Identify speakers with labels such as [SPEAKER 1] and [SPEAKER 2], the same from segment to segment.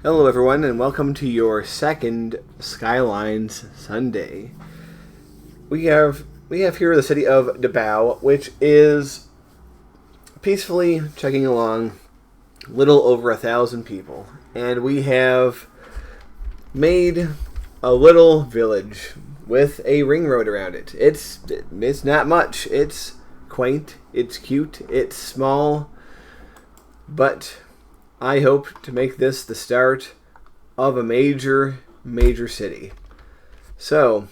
[SPEAKER 1] Hello everyone and welcome to your second Skylines Sunday. We have here the city of Dbaou, which is peacefully chugging along, little over 1,000 people. And we have made a little village with a ring road around it. It's not much. It's quaint, it's cute, it's small, but I hope to make this the start of a major city. So,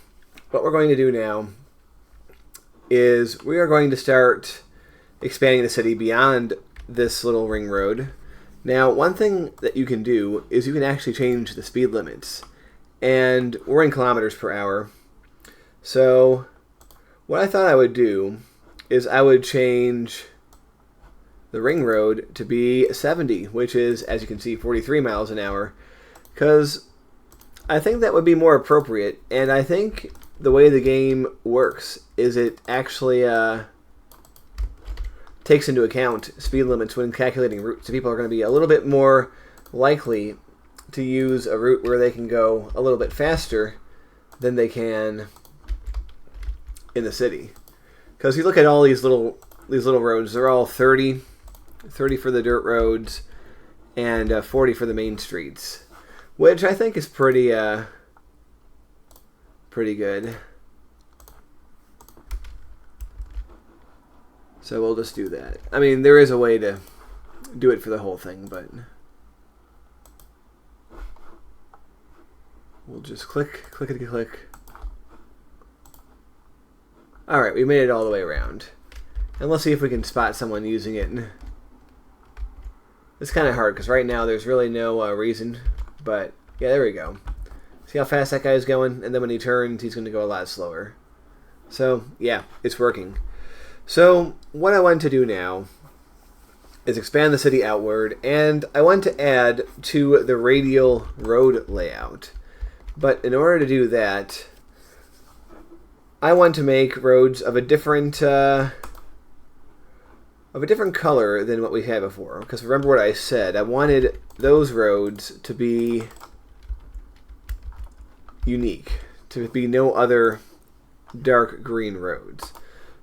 [SPEAKER 1] what we're going to do now is we are going to start expanding the city beyond this little ring road. Now, one thing that you can do is you can actually change the speed limits. And we're in kilometers per hour. So, what I thought I would do is I would change the ring road to be 70, which is, as you can see, 43 miles an hour, because I think that would be more appropriate. And I think the way the game works is it actually takes into account speed limits when calculating routes. So people are going to be a little bit more likely to use a route where they can go a little bit faster than they can in the city. Because you look at all these little roads, they're all 30 for the dirt roads, and 40 for the main streets, which I think is pretty good. So we'll just do that. I mean, there is a way to do it for the whole thing, but we'll just click. Alright, we made it all the way around. And let's see if we can spot someone using it. It's kind of hard because right now there's really no reason, but yeah, there we go. See how fast that guy's going? And then when he turns, he's going to go a lot slower. So, yeah, it's working. So, what I want to do now is expand the city outward, and I want to add to the radial road layout. But in order to do that, I want to make roads of a different color than what we had before. Because remember what I said, I wanted those roads to be unique, to be no other dark green roads.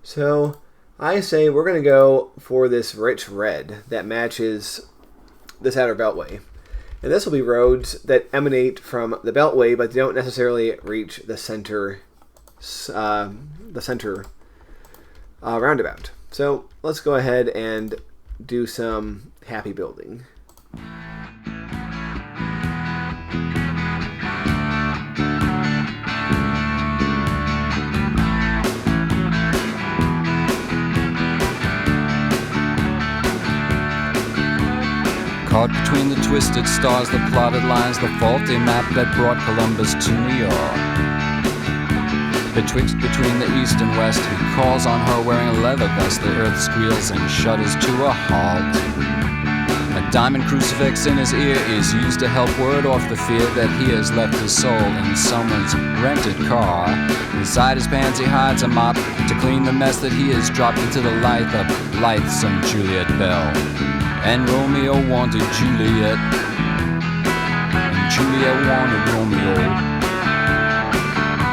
[SPEAKER 1] So I say we're going to go for this rich red that matches this outer beltway. And this will be roads that emanate from the beltway, but they don't necessarily reach the center roundabout. So let's go ahead and do some happy building.
[SPEAKER 2] Caught between the twisted stars, the plotted lines, the faulty map that brought Columbus to New York. Betwixt between the east and west, he calls on her wearing a leather vest. The earth squeals and shudders to a halt. A diamond crucifix in his ear is used to help ward off the fear that he has left his soul in someone's rented car. Inside his pants he hides a mop to clean the mess that he has dropped into the life of lithesome Juliet Bell. And Romeo wanted Juliet, and Juliet wanted Romeo.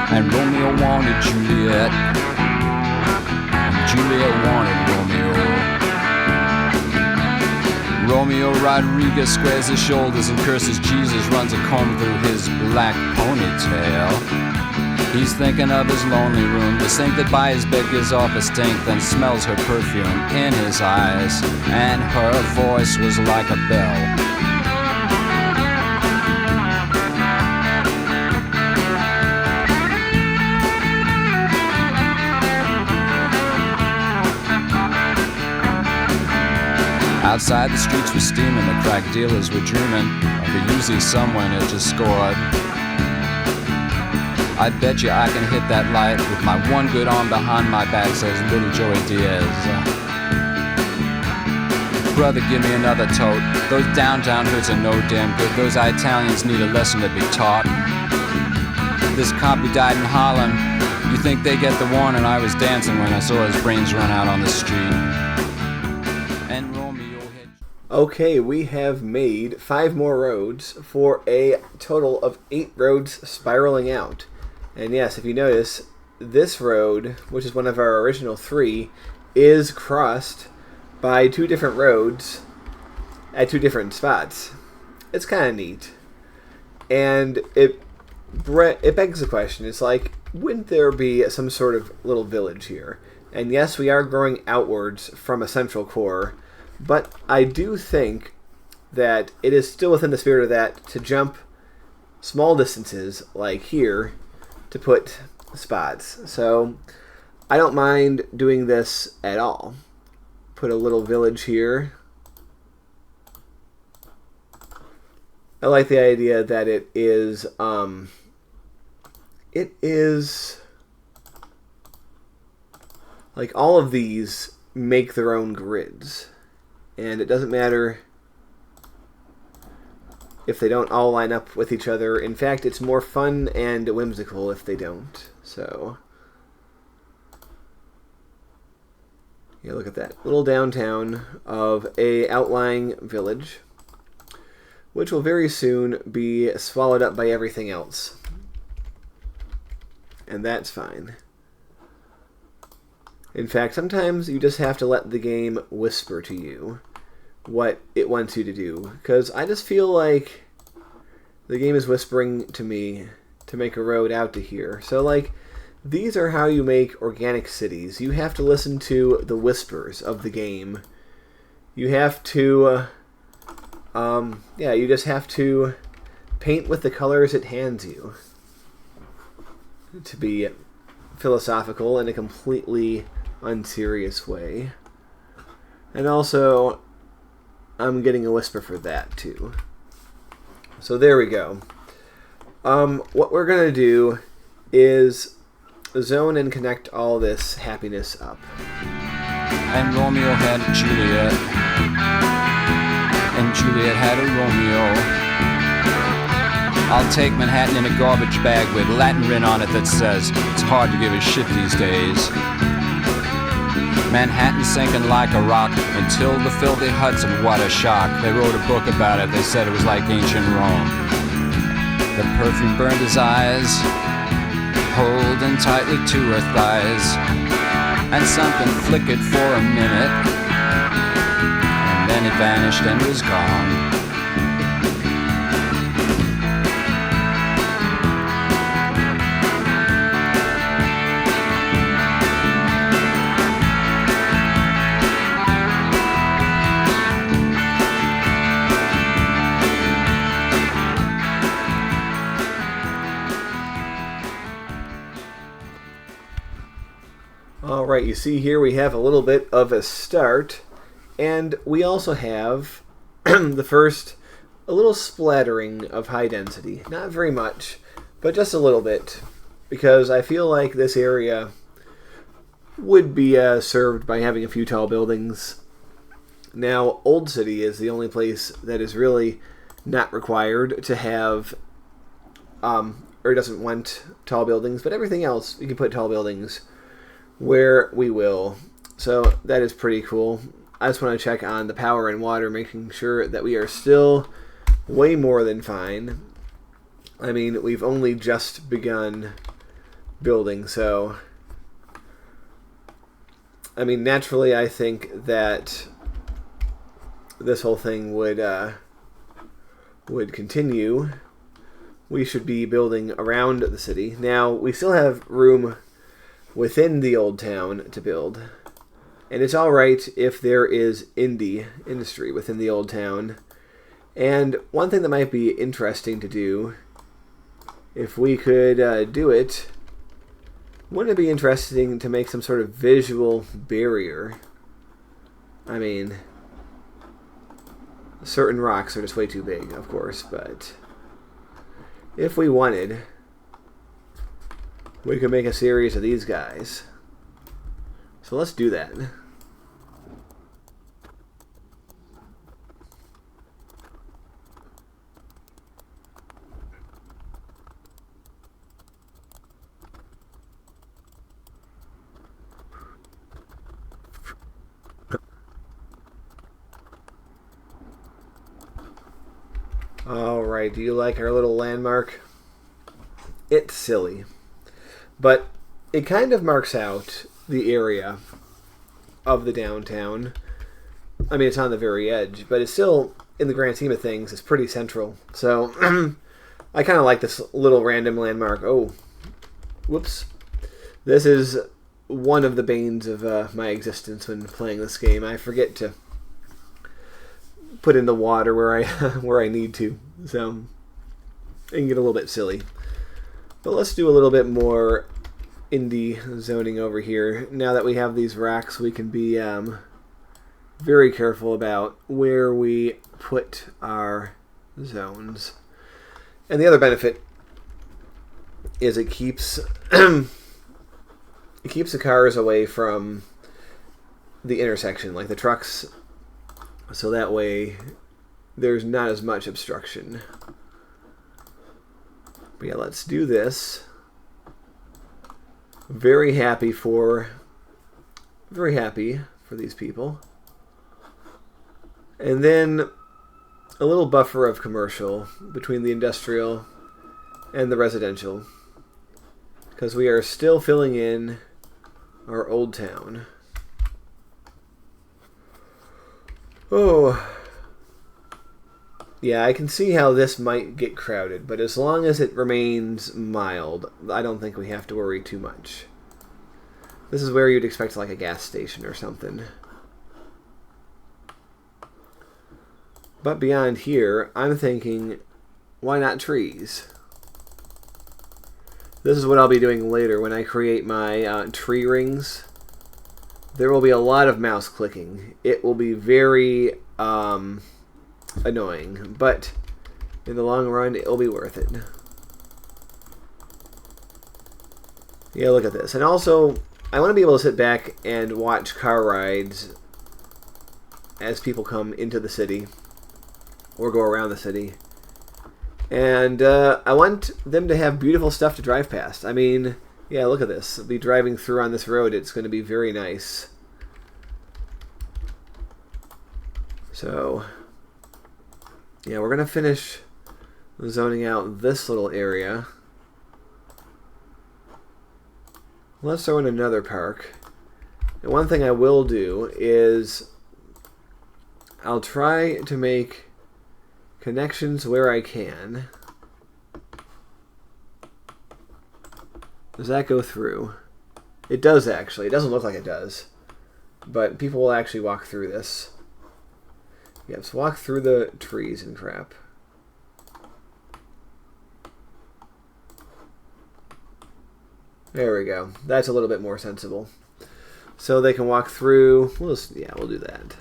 [SPEAKER 2] And Romeo wanted Juliet, and Juliet wanted Romeo. Romeo Rodriguez squares his shoulders and curses Jesus, runs a comb through his black ponytail. He's thinking of his lonely room, the sink that by his bed gives off a stink, then smells her perfume in his eyes, and her voice was like a bell. Outside the streets were steaming, the crack dealers were dreaming of a Uzi someone had just scored. I bet you I can hit that light with my one good arm behind my back, says little Joey Diaz. Brother, give me another tote. Those downtown hoods are no damn good. Those Italians need a lesson to be taught. This cop who died in Harlem, you think they get the warning? I was dancing when I saw his brains run out on the street. And Romeo hit...
[SPEAKER 1] Okay, we have made 5 more roads for a total of 8 roads spiraling out. And yes, if you notice, this road, which is one of our original 3, is crossed by 2 different roads at 2 different spots. It's kind of neat. And it begs the question, it's like, wouldn't there be some sort of little village here? And yes, we are growing outwards from a central core, but I do think that it is still within the spirit of that to jump small distances, like here, to put spots. So I don't mind doing this at all. Put a little village here. I like the idea that it is like all of these make their own grids. And it doesn't matter if they don't all line up with each other. In fact, it's more fun and whimsical if they don't. So, yeah, look at that little downtown of a outlying village, which will very soon be swallowed up by everything else. And that's fine. In fact, sometimes you just have to let the game whisper to you what it wants you to do. Because I just feel like the game is whispering to me to make a road out to here. So, like, these are how you make organic cities. You have to listen to the whispers of the game. You have to, you just have to paint with the colors it hands you. To be philosophical in a completely unserious way. And also, I'm getting a whisper for that too. So there we go. What we're going to do is zone and connect all this happiness up.
[SPEAKER 2] And Romeo had a Juliet, and Juliet had a Romeo. I'll take Manhattan in a garbage bag with Latin written on it that says, it's hard to give a shit these days. Manhattan sinking like a rock until the filthy Hudson, what a shock. They wrote a book about it, they said it was like ancient Rome. The perfume burned his eyes, holding tightly to her thighs, and something flickered for a minute, and then it vanished and was gone.
[SPEAKER 1] Alright, you see here we have a little bit of a start, and we also have the first, a little splattering of high density. Not very much, but just a little bit, because I feel like this area would be served by having a few tall buildings. Now, Old City is the only place that is really not required to have, or doesn't want tall buildings, but everything else, you can put tall buildings where we will. So that is pretty cool. I just want to check on the power and water, making sure that we are still way more than fine. I mean, we've only just begun building, so I mean, naturally I think that this whole thing would continue. We should be building around the city. Now, we still have room within the old town to build. And it's alright if there is industry within the old town. And one thing that might be interesting to do, if we could do it, wouldn't it be interesting to make some sort of visual barrier? I mean, certain rocks are just way too big, of course, but if we wanted, we could make a series of these guys. So let's do that. Alright, do you like our little landmark? It's silly, but it kind of marks out the area of the downtown. I mean, it's on the very edge, but it's still, in the grand scheme of things, it's pretty central. So, I kind of like this little random landmark. Oh, whoops. This is one of the banes of my existence when playing this game. I forget to put in the water where I where I need to, so it can get a little bit silly. But let's do a little bit more indie zoning over here. Now that we have these racks, we can be very careful about where we put our zones. And the other benefit is it keeps it keeps the cars away from the intersection, like the trucks, so that way there's not as much obstruction. But yeah, let's do this. Very happy for these people. And then a little buffer of commercial between the industrial and the residential, because we are still filling in our old town. Oh, yeah, I can see how this might get crowded, but as long as it remains mild, I don't think we have to worry too much. This is where you'd expect like a gas station or something. But beyond here, I'm thinking, why not trees? This is what I'll be doing later when I create my tree rings. There will be a lot of mouse clicking. It will be very annoying, but in the long run, it'll be worth it. Yeah, look at this. And also, I want to be able to sit back and watch car rides as people come into the city or go around the city. And I want them to have beautiful stuff to drive past. I mean, yeah, look at this. I'll be driving through on this road. It's going to be very nice. So, yeah, we're going to finish zoning out this little area. Let's throw in another park. And one thing I will do is I'll try to make connections where I can. Does that go through? It does actually. It doesn't look like it does, but people will actually walk through this. Yes, walk through the trees and crap. There we go. That's a little bit more sensible. So they can walk through. We'll do that.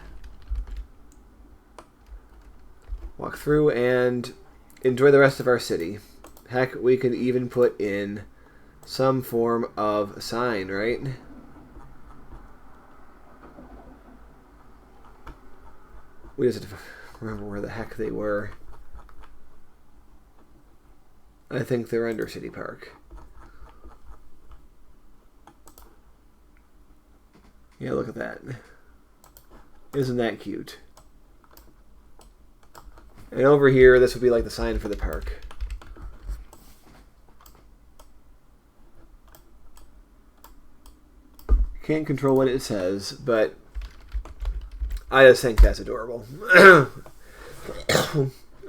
[SPEAKER 1] Walk through and enjoy the rest of our city. Heck, we could even put in some form of sign, right? We just have to remember where the heck they were. I think they're under City Park. Yeah, look at that. Isn't that cute? And over here, this would be like the sign for the park. Can't control what it says, but I just think that's adorable.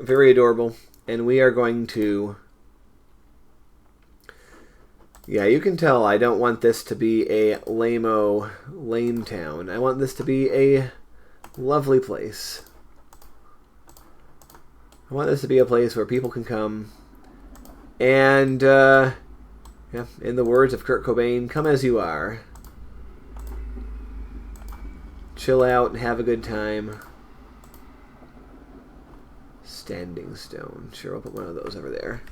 [SPEAKER 1] Very adorable. And we are going to... Yeah, you can tell I don't want this to be a lame-o lame town. I want this to be a lovely place. I want this to be a place where people can come and, yeah, in the words of Kurt Cobain, come as you are. Chill out and have a good time. Standing stone. Sure, I'll put one of those over there.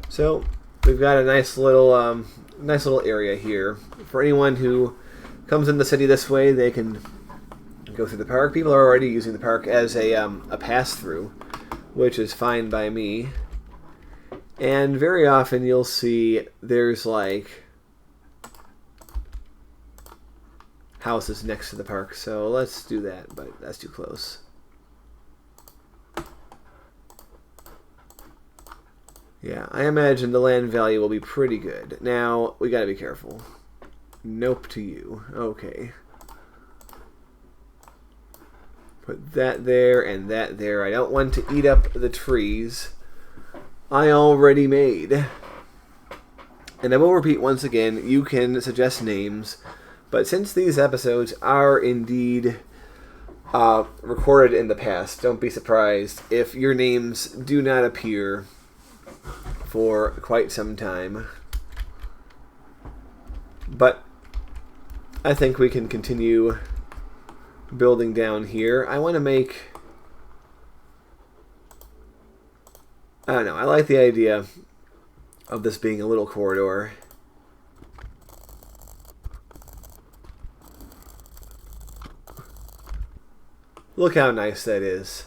[SPEAKER 1] So we've got a nice little area here for anyone who comes in the city this way. They can go through the park. People are already using the park as a pass-through, which is fine by me. And very often you'll see there's like houses next to the park. So let's do that, but that's too close. Yeah, I imagine the land value will be pretty good. Now, we gotta be careful. Nope to you. Okay. Put that there and that there. I don't want to eat up the trees I already made. And I will repeat once again, you can suggest names, but since these episodes are indeed recorded in the past, don't be surprised if your names do not appear for quite some time. But I think we can continue building down here. I want to make... I don't know, I like the idea of this being a little corridor. Look how nice that is.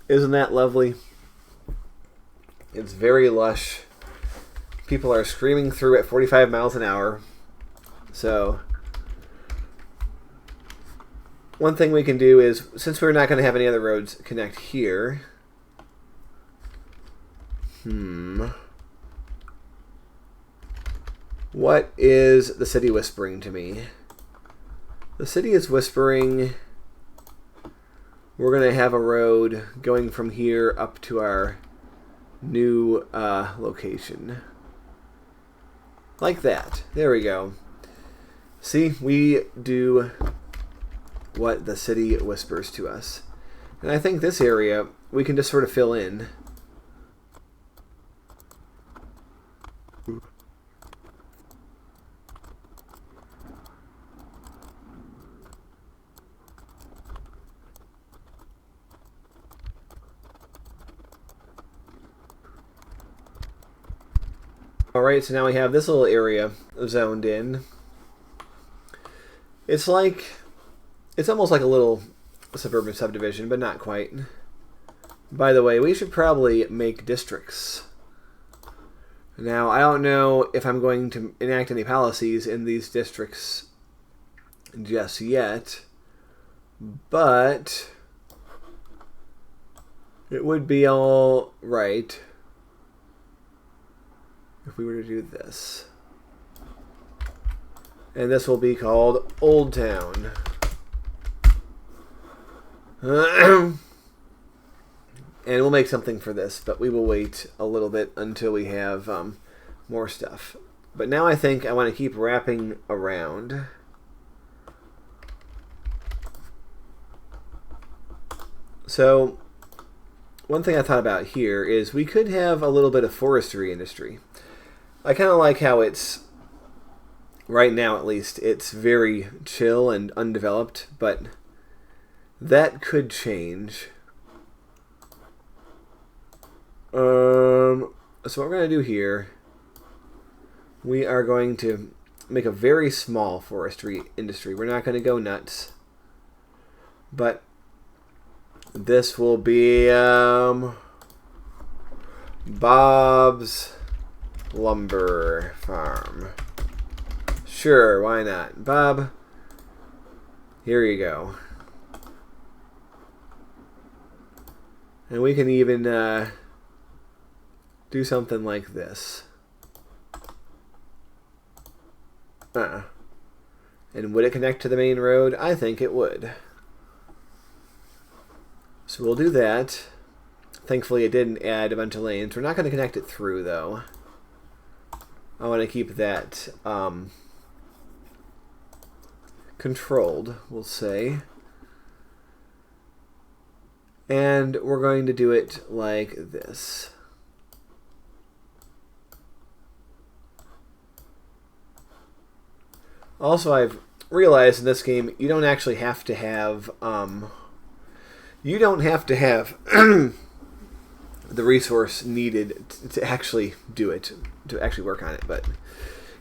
[SPEAKER 1] Isn't that lovely? It's very lush. People are screaming through at 45 miles an hour. So, one thing we can do is, since we're not going to have any other roads connect here... What is the city whispering to me? The city is whispering we're going to have a road going from here up to our new location. Like that. There we go. See, we do what the city whispers to us. And I think this area we can just sort of fill in. Alright, so now we have this little area zoned in. It's almost like a little suburban subdivision, but not quite. By the way, we should probably make districts. Now, I don't know if I'm going to enact any policies in these districts just yet, but it would be all right if we were to do this. And this will be called Old Town. And we'll make something for this, but we will wait a little bit until we have more stuff. But now I think I want to keep wrapping around. So, one thing I thought about here is we could have a little bit of forestry industry. I kind of like how it's, right now at least, it's very chill and undeveloped, but that could change. So what we're going to do here, we are going to make a very small forestry industry. We're not going to go nuts, but this will be Bob's Lumber Farm. Sure, why not? Bob, here you go. And we can even do something like this. And would it connect to the main road? I think it would. So we'll do that. Thankfully it didn't add a bunch of lanes. We're not going to connect it through though. I want to keep that controlled, we'll say. And we're going to do it like this. Also, I've realized in this game you don't actually have to have the resource needed to actually do it, to actually work on it, but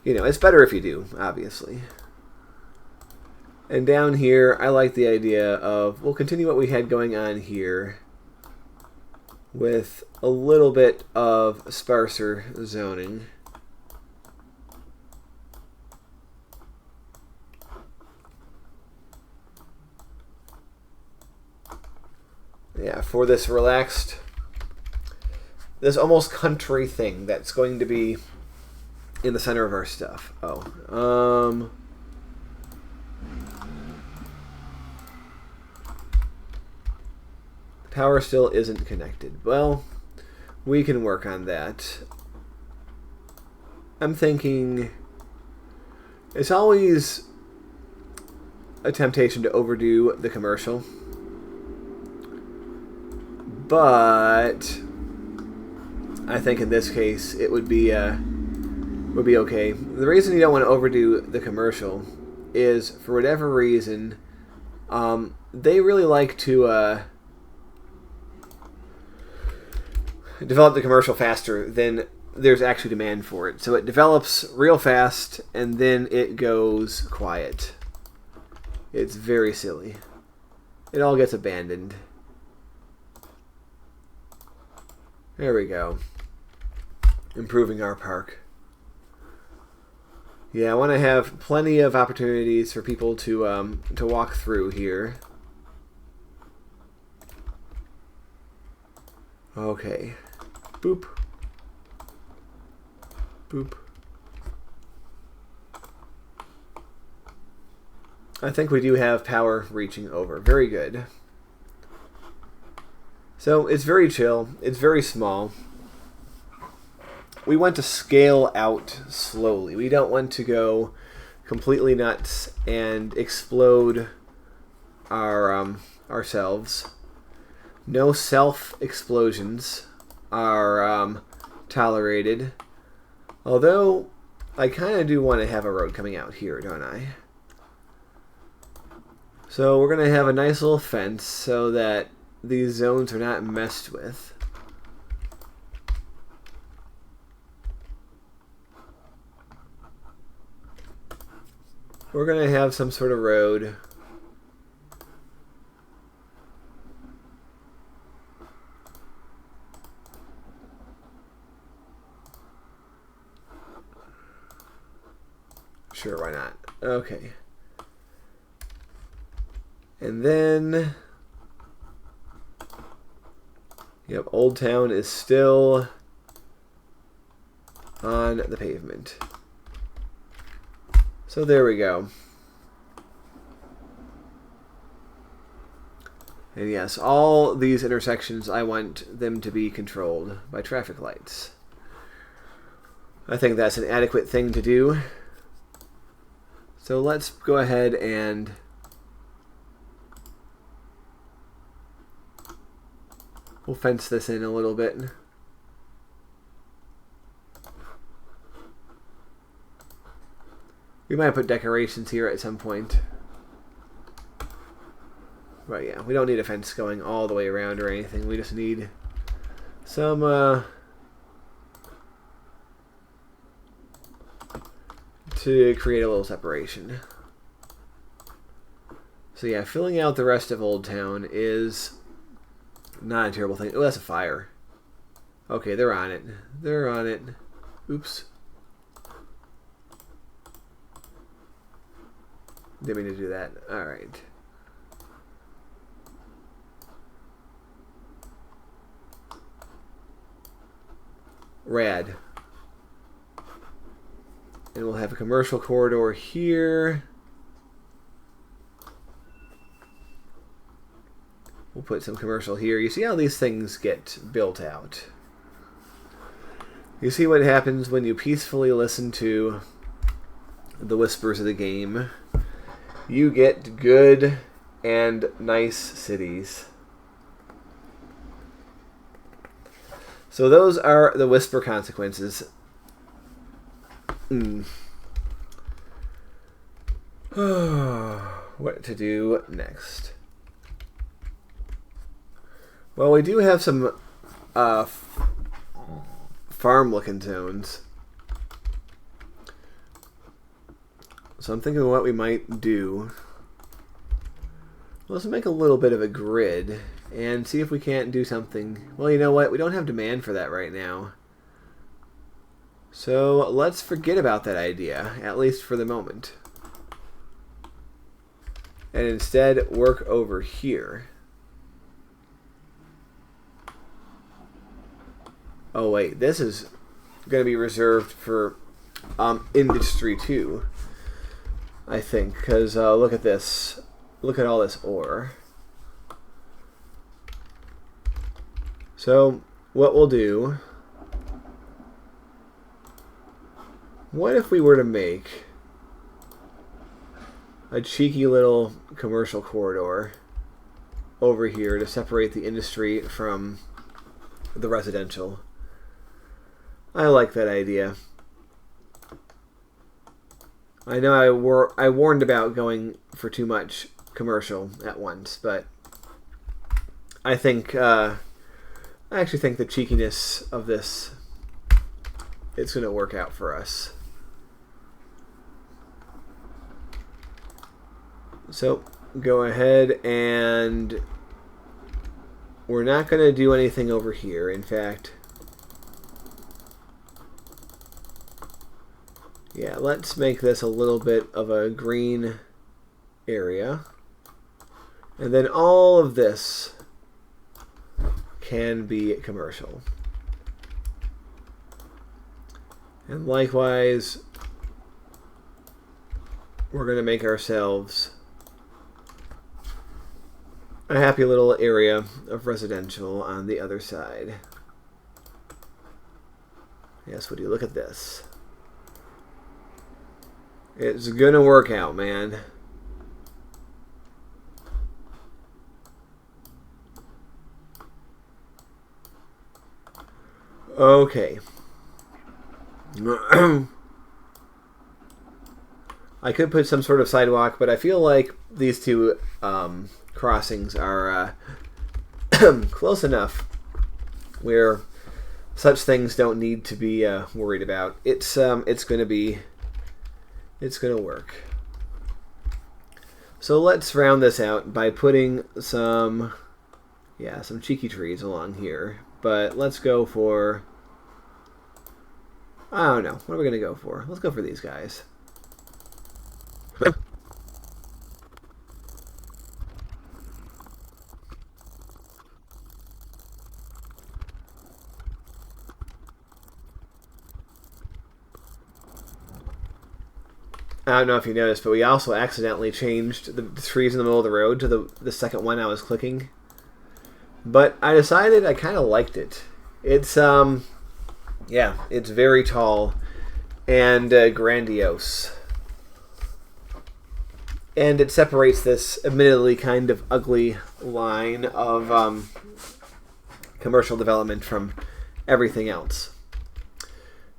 [SPEAKER 1] you know, it's better if you do, obviously. And down here, I like the idea of, we'll continue what we had going on here with a little bit of sparser zoning. Yeah, for this relaxed this almost country thing that's going to be in the center of our stuff. Oh, power still isn't connected. Well, we can work on that. I'm thinking it's always a temptation to overdo the commercial, but I think in this case it would be okay. The reason you don't want to overdo the commercial is, for whatever reason, they really like to develop the commercial faster than there's actually demand for it. So it develops real fast and then it goes quiet. It's very silly. It all gets abandoned. There we go. Improving our park. Yeah, I want to have plenty of opportunities for people to walk through here. Okay. Boop. Boop. I think we do have power reaching over. Very good. So it's very chill. It's very small. We want to scale out slowly. We don't want to go completely nuts and explode ourselves. No self-explosions are tolerated. Although, I kind of do want to have a road coming out here, don't I? So we're going to have a nice little fence so that these zones are not messed with. We're going to have some sort of road. Sure, why not? Okay. And then, yep, Old Town is still on the pavement. So there we go. And yes, all these intersections, I want them to be controlled by traffic lights. I think that's an adequate thing to do. So let's go ahead and we'll fence this in a little bit. We might put decorations here at some point. But yeah, we don't need a fence going all the way around or anything. We just need some to create a little separation. So yeah, filling out the rest of Old Town is not a terrible thing. Oh, that's a fire. Okay, they're on it. They're on it. Oops. Didn't mean to do that. Alright. Rad. And we'll have a commercial corridor here. We'll put some commercial here. You see how these things get built out. You see what happens when you peacefully listen to the whispers of the game. You get good and nice cities. So those are the whisper consequences. What to do next? Well, we do have some farm-looking zones. So I'm thinking of what we might do. Let's make a little bit of a grid and see if we can't do something. Well, you know what? We don't have demand for that right now. So let's forget about that idea, at least for the moment. And instead work over here. Oh wait, this is going to be reserved for industry too, I think, because look at this. Look at all this ore. So what we'll do, what if we were to make a cheeky little commercial corridor over here to separate the industry from the residential? I like that idea. I know I warned about going for too much commercial at once, but I think I actually think the cheekiness of this, it's going to work out for us. So go ahead, and we're not going to do anything over here. In fact, yeah, let's make this a little bit of a green area. And then all of this can be commercial. And likewise, we're going to make ourselves a happy little area of residential on the other side. Yes, would you look at this? It's gonna work out, man. Okay. I could put some sort of sidewalk, but I feel like these two crossings are close enough where such things don't need to be worried about. It's gonna work. So let's round this out by putting some cheeky trees along here. But let's go for, I don't know, what are we gonna go for? Let's go for these guys. I don't know if you noticed, but we also accidentally changed the trees in the middle of the road to the second one I was clicking. But I decided I kind of liked it. It's it's very tall and grandiose. And it separates this admittedly kind of ugly line of commercial development from everything else.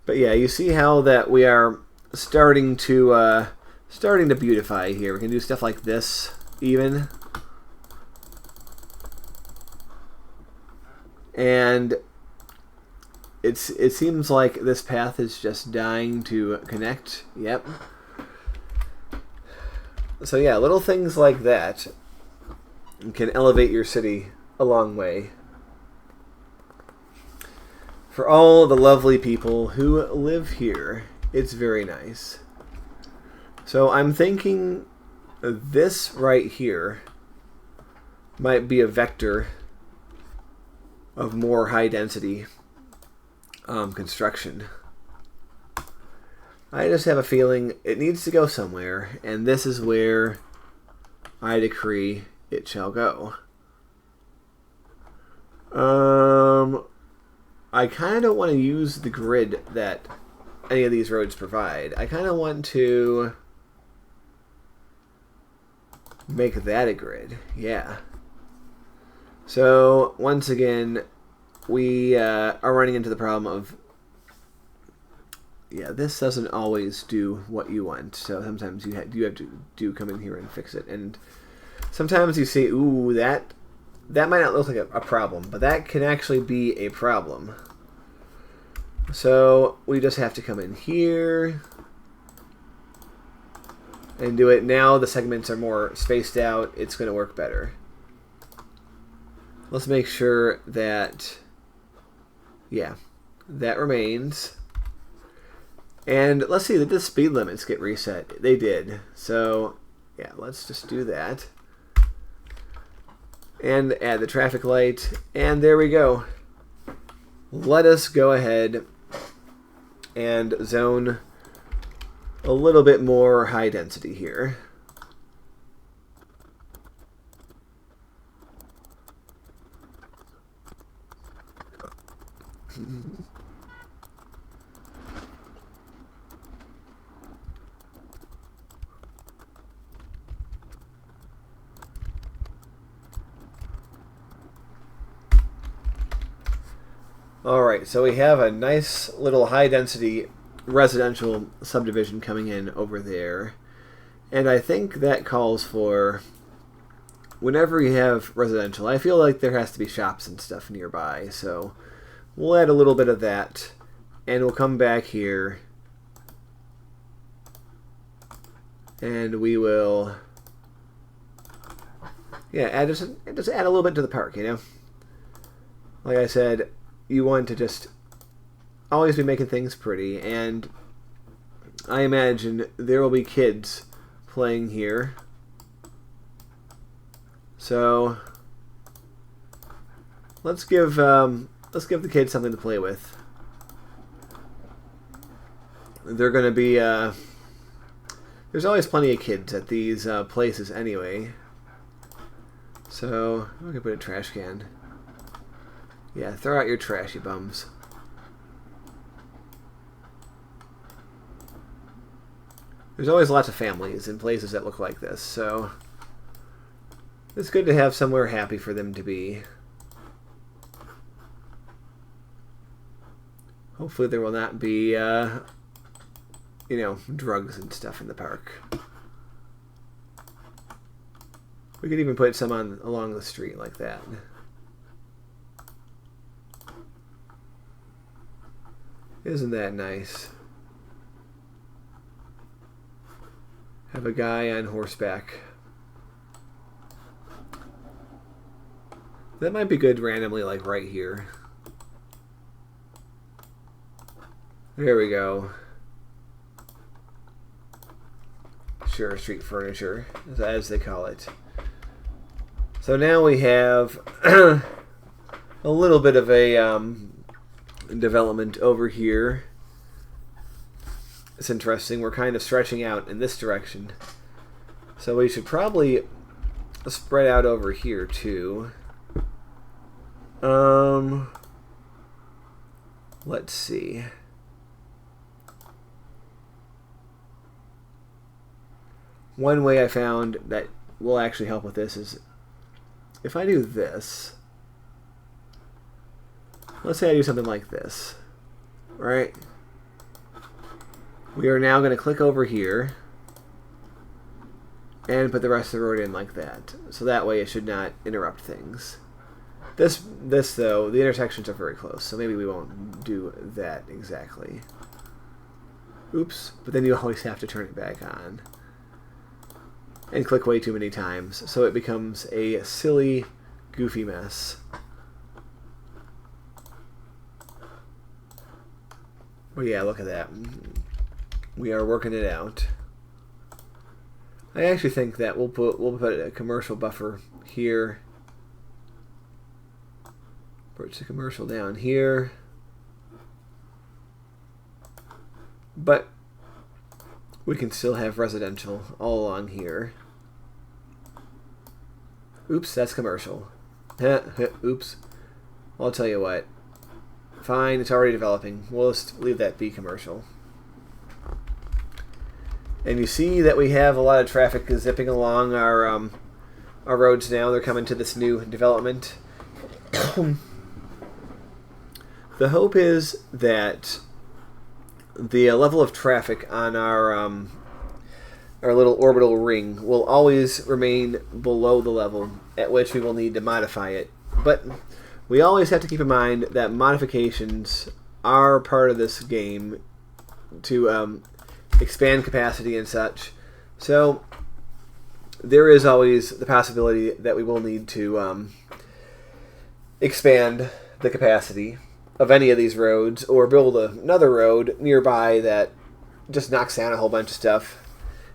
[SPEAKER 1] But yeah, you see how that we are starting to beautify here. We can do stuff like this even, and it seems like this path is just dying to connect. Yep. So yeah, little things like that can elevate your city a long way. For all the lovely people who live here, it's very nice. So I'm thinking this right here might be a vector of more high density construction. I just have a feeling it needs to go somewhere, and this is where I decree it shall go. I kind of don't want to use the grid that any of these roads provide. I kind of want to make that a grid. Yeah. So once again, we are running into the problem of, this doesn't always do what you want. So sometimes you have to come in here and fix it. And sometimes you see, ooh, that might not look like a problem, but that can actually be a problem. So we just have to come in here and do it. Now the segments are more spaced out. It's going to work better. Let's make sure that, that remains. And let's see, did the speed limits get reset? They did. So, let's just do that. And add the traffic light. And there we go. let us go ahead and zone a little bit more high density here. Alright, so we have a nice little high-density residential subdivision coming in over there. And I think that calls for, whenever you have residential, I feel like there has to be shops and stuff nearby. So we'll add a little bit of that, and we'll come back here, and we will, yeah, just add a little bit to the park, you know? Like I said, you want to just always be making things pretty, and I imagine there will be kids playing here. So let's give the kids something to play with. They're going to be there's always plenty of kids at these places anyway. So I'm gonna put a trash can. Yeah, throw out your trash, you bums. There's always lots of families in places that look like this, so it's good to have somewhere happy for them to be. Hopefully there will not be, you know, drugs and stuff in the park. We could even put some on along the street like that. Isn't that nice? Have a guy on horseback. That might be good randomly, like right here. There we go. Sure, street furniture, as they call it. So now we have a little bit of a development over here. It's interesting. We're kind of stretching out in this direction. So we should probably spread out over here too. Let's see. One way I found that will actually help with this is if I do this. Let's say I do something like this, right? We are now going to click over here and put the rest of the road in like that. So that way it should not interrupt things. This though, the intersections are very close, so maybe we won't do that exactly. Oops, but then you always have to turn it back on. And click way too many times, so it becomes a silly, goofy mess. Well, yeah, look at that. We are working it out. I actually think that we'll put a commercial buffer here. Put the commercial down here. But we can still have residential all along here. Oops, that's commercial. Oops. I'll tell you what. Fine, it's already developing. We'll just leave that be commercial. And you see that we have a lot of traffic zipping along our roads now. They're coming to this new development. The hope is that the level of traffic on our little orbital ring will always remain below the level at which we will need to modify it. But we always have to keep in mind that modifications are part of this game to expand capacity and such. So there is always the possibility that we will need to expand the capacity of any of these roads, or build another road nearby that just knocks down a whole bunch of stuff.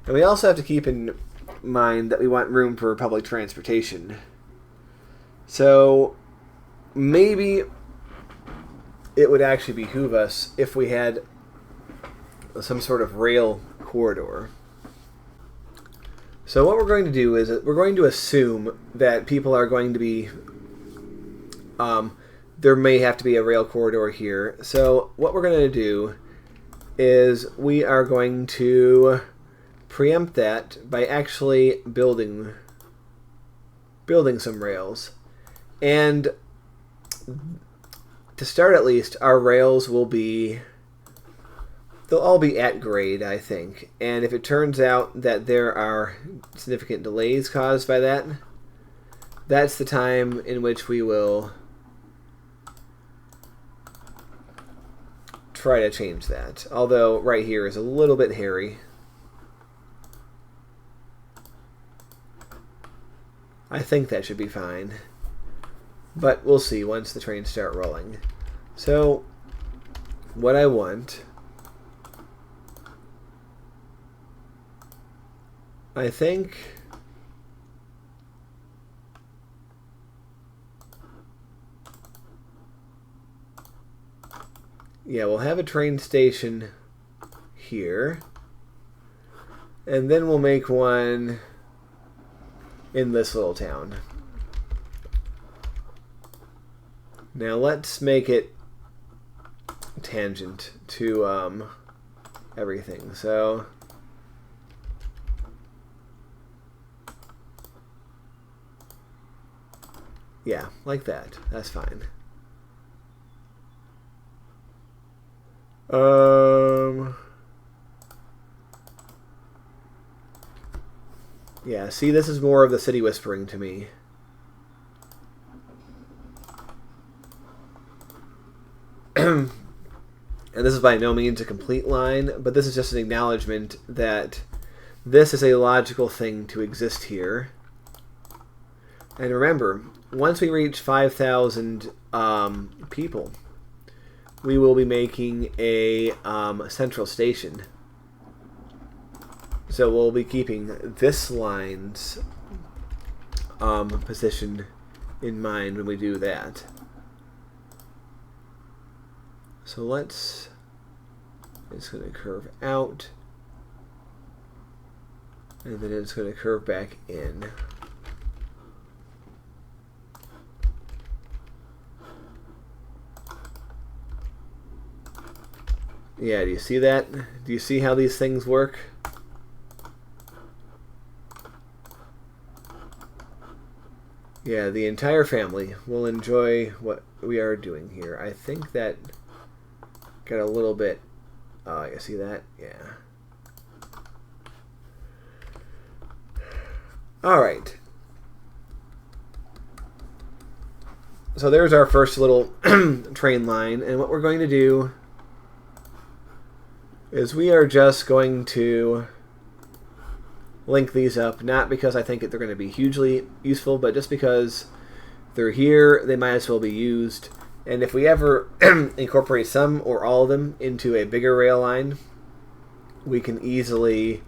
[SPEAKER 1] And we also have to keep in mind that we want room for public transportation. So maybe it would actually behoove us if we had some sort of rail corridor. So what we're going to do is we're going to assume that people are going to be... there may have to be a rail corridor here. So what we're going to do is we are going to preempt that by actually building some rails. And to start at least, our rails will be... they'll all be at grade, I think. And if it turns out that there are significant delays caused by that, that's the time in which we will try to change that. Although right here is a little bit hairy. I think that should be fine. But we'll see once the trains start rolling. So what I want... I think... yeah, we'll have a train station here. And then we'll make one in this little town. Now let's make it tangent to everything. So yeah, like that. That's fine. Yeah, see, this is more of the city whispering to me. And this is by no means a complete line, but this is just an acknowledgement that this is a logical thing to exist here. And remember, once we reach 5,000 people, we will be making a central station. So we'll be keeping this line's position in mind when we do that. So it's going to curve out, and then it's going to curve back in. Yeah, do you see that? Do you see how these things work? Yeah, the entire family will enjoy what we are doing here. I think that got a little bit... oh, you see that? Yeah. Alright. So there's our first little train line, and what we're going to do is we are just going to link these up, not because I think that they're going to be hugely useful, but just because they're here, they might as well be used. And if we ever incorporate some or all of them into a bigger rail line, we can easily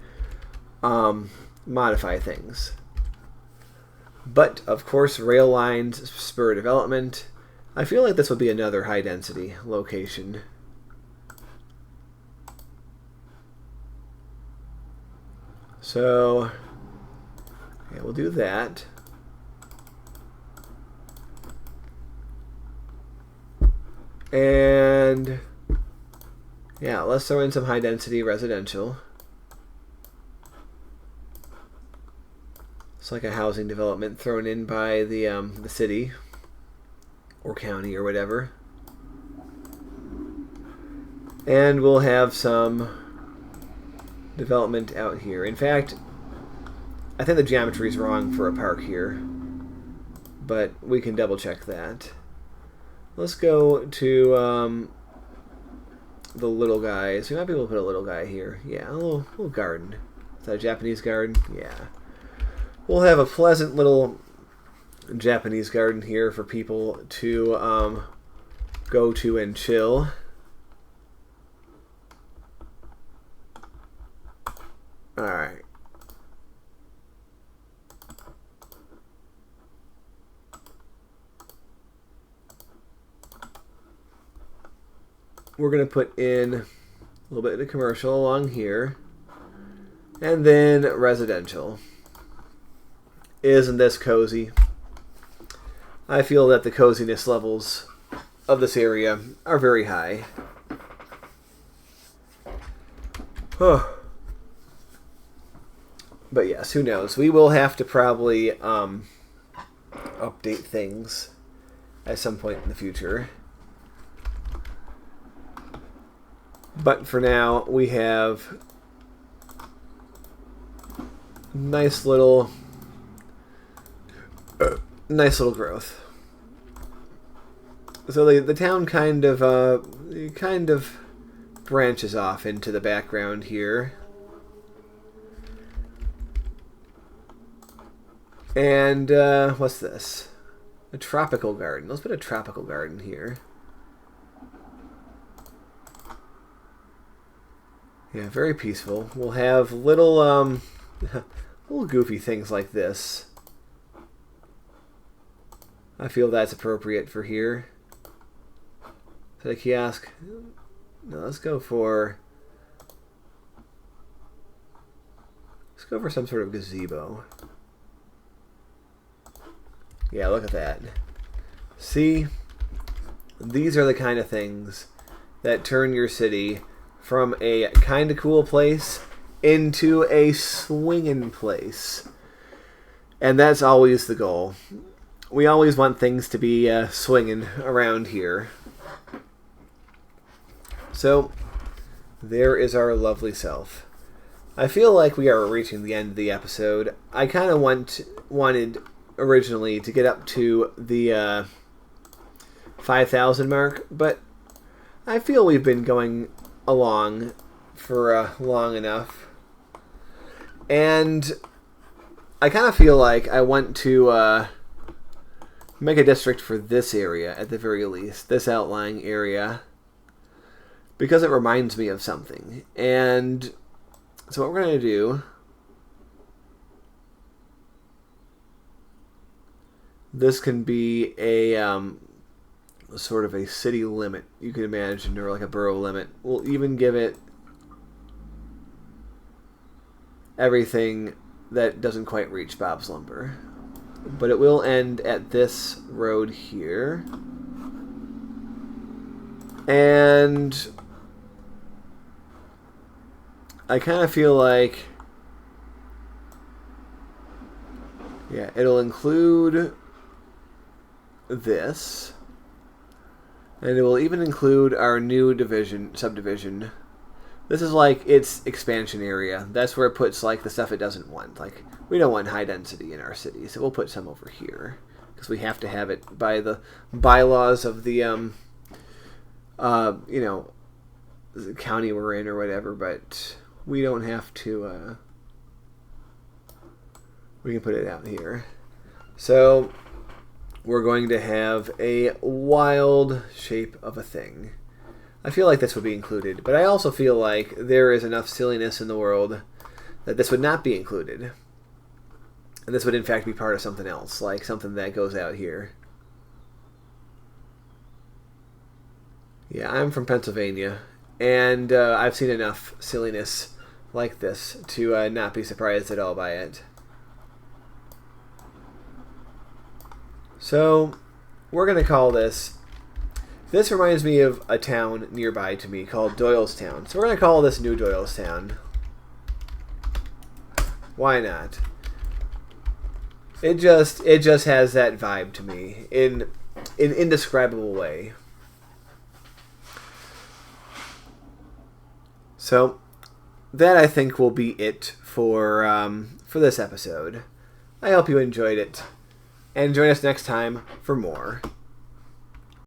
[SPEAKER 1] modify things. But, of course, rail lines spur development. I feel like this would be another high-density location. So, yeah, we'll do that. And, yeah, let's throw in some high-density residential. It's like a housing development thrown in by the city or county or whatever. And we'll have some development out here. In fact, I think the geometry is wrong for a park here, but we can double check that. Let's go to the little guy. So we might be able to put a little guy here. Yeah, a little garden. Is that a Japanese garden? Yeah. We'll have a pleasant little Japanese garden here for people to go to and chill. Alright. we're going to put in a little bit of commercial along here. And then residential. Isn't this cozy? I feel that the coziness levels of this area are very high. But yes, who knows? We will have to probably update things at some point in the future. But for now, we have nice little growth. So the town kind of branches off into the background here. And what's this? A tropical garden. Let's put a tropical garden here. Yeah, very peaceful. We'll have little little goofy things like this. I feel that's appropriate for here. Is that a kiosk? No, let's go for some sort of gazebo. Yeah, look at that. See? These are the kind of things that turn your city from a kind of cool place into a swinging place. And that's always the goal. We always want things to be swinging around here. So, there is our lovely self. I feel like we are reaching the end of the episode. I kind of wanted originally to get up to the 5,000 mark, but I feel we've been going along for long enough. And I kind of feel like I want to make a district for this area at the very least, this outlying area, because it reminds me of something. And so what we're going to do, this can be a sort of a city limit, you can imagine, or like a borough limit. We'll even give it everything that doesn't quite reach Bob's Lumber. But it will end at this road here. And I kind of feel like, yeah, it'll include this. And it will even include our new subdivision. This is like its expansion area. That's where it puts like the stuff it doesn't want. Like, we don't want high density in our city, so we'll put some over here because we have to have it by the bylaws of the the county we're in or whatever. But we don't have to. We can put it out here. So we're going to have a wild shape of a thing. I feel like this would be included, but I also feel like there is enough silliness in the world that this would not be included. And this would in fact be part of something else, like something that goes out here. Yeah, I'm from Pennsylvania, and I've seen enough silliness like this to not be surprised at all by it. So, we're going to call this... This reminds me of a town nearby to me called Doylestown. So we're going to call this New Doylestown. Why not? It just has that vibe to me in an indescribable way. So that, I think, will be it for this episode. I hope you enjoyed it. And join us next time for more.